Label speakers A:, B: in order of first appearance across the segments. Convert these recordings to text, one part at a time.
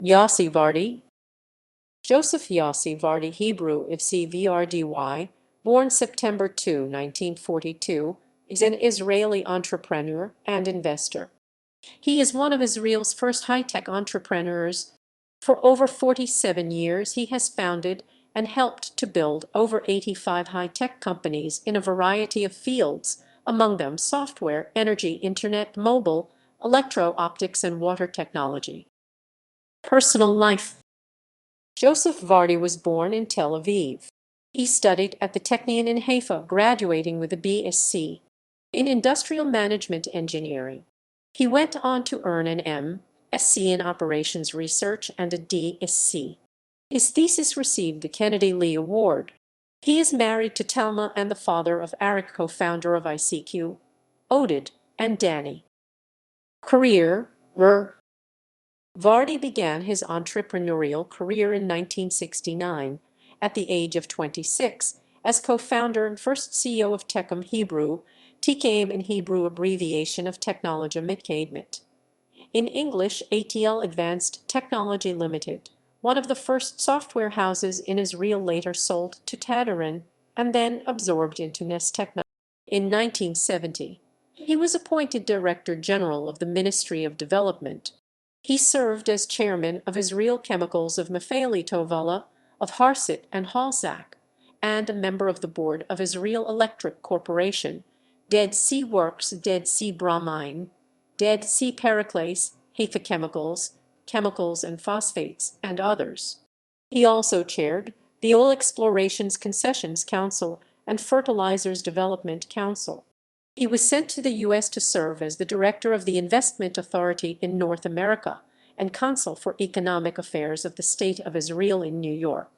A: Yossi Vardi. Joseph Yossi Vardi, Hebrew Yossi Vrdy, born September 2, 1942, is an Israeli entrepreneur and investor. He is one of Israel's first high-tech entrepreneurs. For over 47 years, he has founded and helped to build over 85 high-tech companies in a variety of fields, among them software, energy, internet, mobile, electro-optics, and water technology. Personal life. Joseph Vardi was born in Tel Aviv. He studied at the Technion in Haifa, graduating with a BSc in Industrial Management Engineering. He went on to earn an MSc in Operations Research and a DSc. His thesis received the Kennedy Lee Award. He is married to Telma and the father of Arik, co-founder of ICQ, Oded, and Danny. Career. Vardi began his entrepreneurial career in 1969, at the age of 26, as co-founder and first CEO of Techem Hebrew, TKM in Hebrew abbreviation of Technology Mitkademet. In English, ATL Advanced Technology Limited, one of the first software houses in Israel, later sold to Tadarin and then absorbed into Nest Technology. In 1970, he was appointed Director General of the Ministry of Development. He served as chairman of Israel Chemicals of Mefali Tovala, of Harsit and Halzak, and a member of the board of Israel Electric Corporation, Dead Sea Works, Dead Sea Bromine, Dead Sea Periclase, Haifa Chemicals, Chemicals and Phosphates, and others. He also chaired the Oil Explorations Concessions Council and Fertilizers Development Council. He was sent to the U.S. to serve as the director of the Investment Authority in North America and consul for economic affairs of the State of Israel in New York.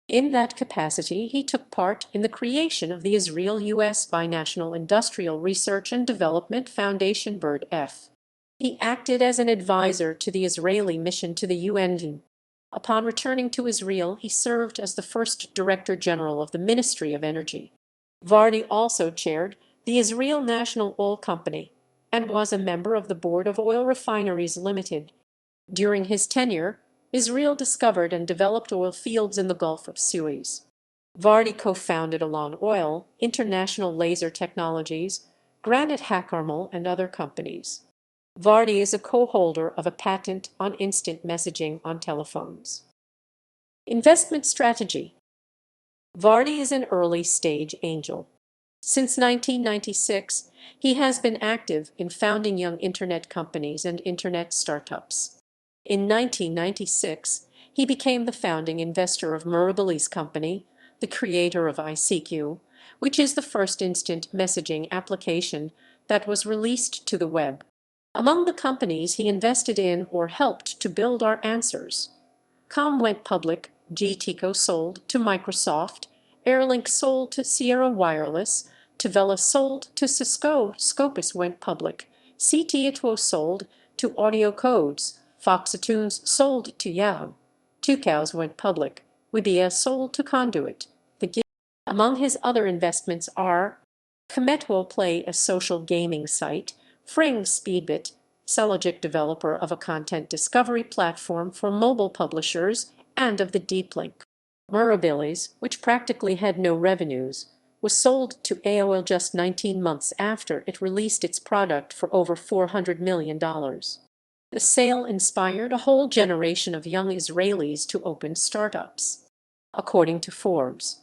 A: In that capacity, he took part in the creation of the Israel-U.S. Binational Industrial Research and Development Foundation (BIRD-F). He acted as an advisor to the Israeli mission to the UN. Upon returning to Israel, he served as the first Director General of the Ministry of Energy. Vardi also chaired the Israel National Oil Company, and was a member of the Board of Oil Refineries Limited. During his tenure, Israel discovered and developed oil fields in the Gulf of Suez. Vardi co-founded Alon Oil, International Laser Technologies, Granite Hackarmel, and other companies. Vardi is a co-holder of a patent on instant messaging on telephones. Investment strategy. Vardi is an early-stage angel. Since 1996, he has been active in founding young internet companies and internet startups. In 1996, he became the founding investor of Mirabilis Company, the creator of ICQ, which is the first instant messaging application that was released to the web. Among the companies he invested in or helped to build are Answers. Com went public, GTCO sold to Microsoft, Airlink sold to Sierra Wireless, Tavella sold to Cisco, Scopus went public, CTITWO sold to Audio Codes, Foxatunes sold to Yahoo, Two Cows went public, Wibia sold to Conduit. Among his other investments are Cometwo Play, a social gaming site, Fring Speedbit, Celogic, developer of a content discovery platform for mobile publishers, and of the Deep Link. Mirabilis, which practically had no revenues, was sold to AOL just 19 months after it released its product for over $400 million. The sale inspired a whole generation of young Israelis to open startups. According to Forbes,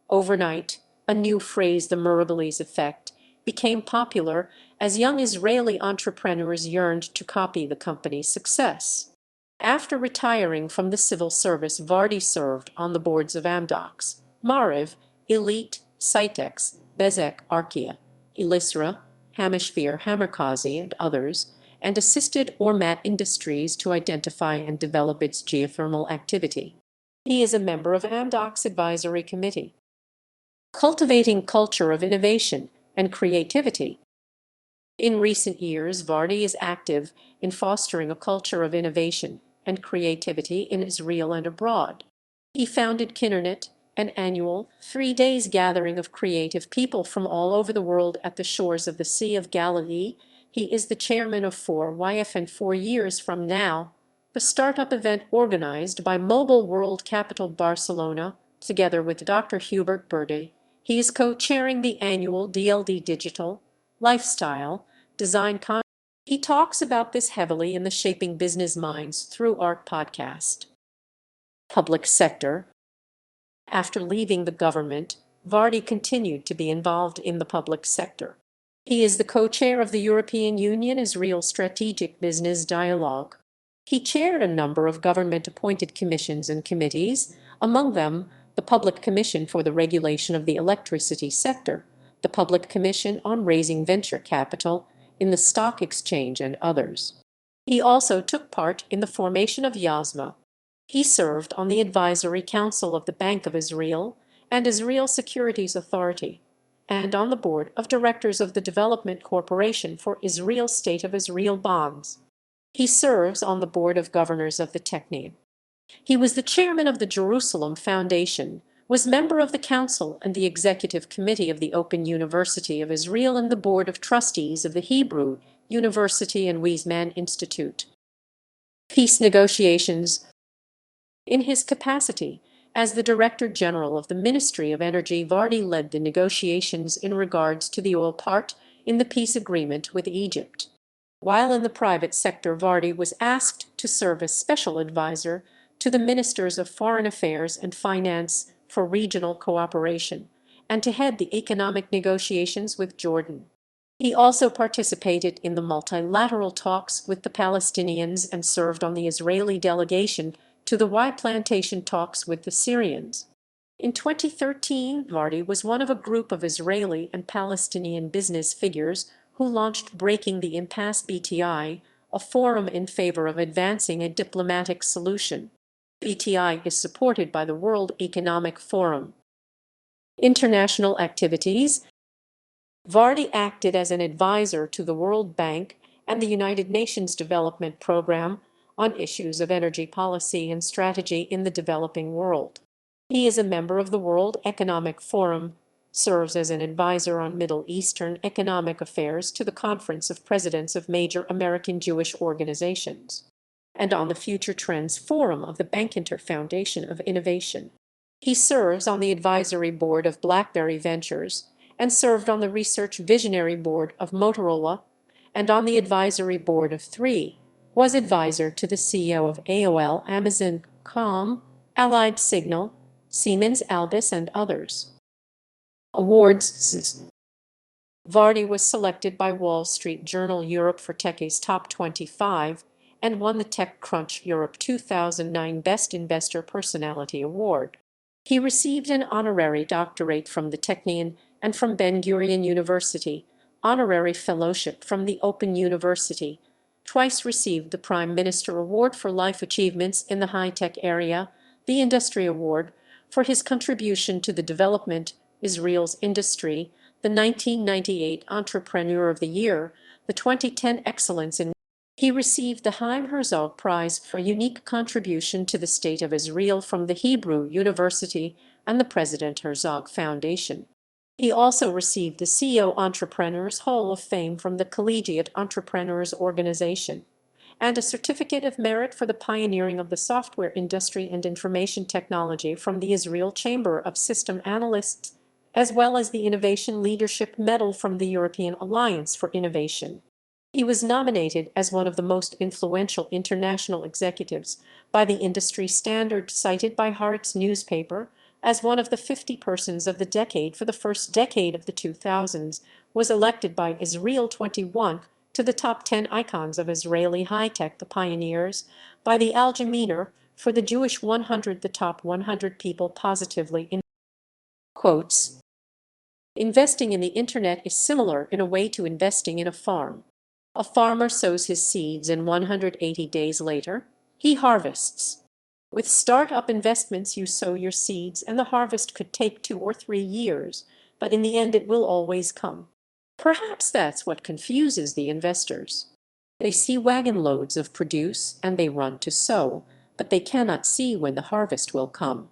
A: overnight, a new phrase, the Mirabilis effect, became popular as young Israeli entrepreneurs yearned to copy the company's success. After retiring from the civil service, Vardi served on the boards of Amdocs, Mariv, Elite, Cytex, Bezek, Arkia, Elisra, Hamishvir, Hamerkazi, and others, and assisted Ormat Industries to identify and develop its geothermal activity. He is a member of Amdocs Advisory Committee. Cultivating culture of innovation and creativity. In recent years, Vardi is active in fostering a culture of innovation and creativity in Israel and abroad. He founded Kinnernet, an annual 3 days gathering of creative people from all over the world at the shores of the Sea of Galilee. He is the chairman of 4YF, and 4 years from now, the startup event organized by Mobile World Capital Barcelona, together with Dr. Hubert వర్di. He is co-chairing the annual DLD Digital Lifestyle Design Conference. He talks about this heavily in the Shaping Business Minds Through Art podcast. Public sector. After leaving the government, Vardi continued to be involved in the public sector. He is the co-chair of the European Union Israel Strategic Business Dialogue. He chaired a number of government-appointed commissions and committees, among them the Public Commission for the Regulation of the Electricity Sector, the Public Commission on Raising Venture Capital in the Stock Exchange, and others. He also took part in the formation of YASMA. He served on the Advisory Council of the Bank of Israel and Israel Securities Authority, and on the board of directors of the Development Corporation for Israel State of Israel Bonds. He serves on the board of governors of the Technion. He was the chairman of the Jerusalem Foundation, was member of the council and the executive committee of the Open University of Israel and the board of trustees of the Hebrew University and Weizmann Institute. Peace negotiations. In his capacity as the Director General of the Ministry of Energy, Vardi led the negotiations in regards to the oil part in the peace agreement with Egypt. While in the private sector, Vardi was asked to serve as special advisor to the Ministers of Foreign Affairs and Finance for regional cooperation, and to head the economic negotiations with Jordan. He also participated in the multilateral talks with the Palestinians and served on the Israeli delegation to the Y plantation talks with the Syrians. In 2013, Vardi was one of a group of Israeli and Palestinian business figures who launched Breaking the Impasse BTI, a forum in favor of advancing a diplomatic solution. BTI is supported by the World Economic Forum. International activities. Vardi acted as an advisor to the World Bank and the United Nations Development Program on issues of energy policy and strategy in the developing world. He is a member of the World Economic Forum, serves as an advisor on Middle Eastern economic affairs to the Conference of Presidents of Major American Jewish Organizations, and on the Future Trends Forum of the Bankinter Foundation of Innovation. He serves on the advisory board of BlackBerry Ventures and served on the Research Visionary Board of Motorola and on the advisory board of 3, was advisor to the CEO of AOL, Amazon.com, Allied Signal, Siemens Albis, and others. Awards. Vardi was selected by Wall Street Journal Europe for Tech's Top 25 and won the TechCrunch Europe 2009 Best Investor Personality Award. He received an honorary doctorate from the Technion and from Ben-Gurion University, honorary fellowship from the Open University, twice received the Prime Minister Award for Life Achievements in the High-Tech Area, the Industry Award for his contribution to the development Israel's industry, the 1998 Entrepreneur of the Year, the 2010 Excellence in. He received the Chaim Herzog Prize for unique contribution to the State of Israel from the Hebrew University and the President Herzog Foundation. He also received the CEO Entrepreneurs Hall of Fame from the Collegiate Entrepreneurs Organization and a Certificate of Merit for the pioneering of the software industry and information technology from the Israel Chamber of System Analysts, as well as the Innovation Leadership Medal from the European Alliance for Innovation. He was nominated as one of the most influential international executives by the industry standard cited by Haaretz newspaper as one of the 50 persons of the decade for the first decade of the 2000s, was elected by Israel 21 to the top 10 icons of Israeli high-tech, the pioneers, by the Al Jazeera for the Jewish 100, the top 100 people positively in. Quotes. Investing in the internet is similar in a way to investing in a farm. A farmer sows his seeds and 180 days later, he harvests. With startup investments, you sow your seeds and the harvest could take 2 or 3 years, but in the end it will always come. Perhaps that's what confuses the investors. They see wagon loads of produce and they run to sow, but they cannot see when the harvest will come.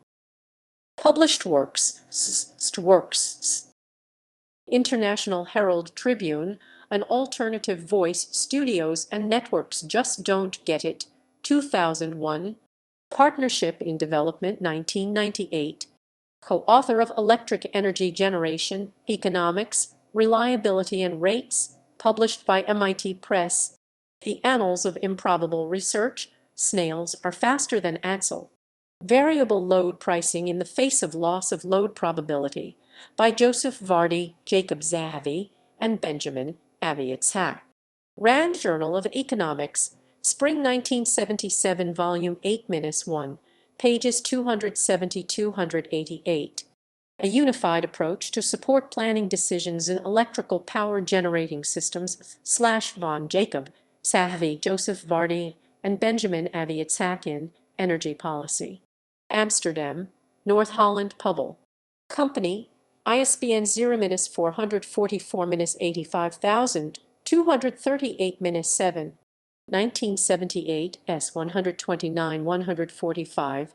A: Published works. International Herald Tribune, an alternative voice, studios and networks just don't get it. 2001. Partnership in Development, 1998. Co-author of Electric Energy Generation, Economics, Reliability and Rates, published by MIT Press. The Annals of Improbable Research, Snails Are Faster Than Axle. Variable Load Pricing in the Face of Loss of Load Probability, by Joseph Vardi, Jacob Zahavi, and Benjamin Aviatzak. Rand Journal of Economics, Spring 1977, Volume 8-1, pages 270-288. A Unified Approach to Support Planning Decisions in Electrical Power Generating Systems / von Jacob, Zahavi, Joseph Vardi, and Benjamin Aviatzak in Energy Policy. Amsterdam, North Holland Pubble Company, ISBN 0-444-85238-7, 1978, S. 129-145,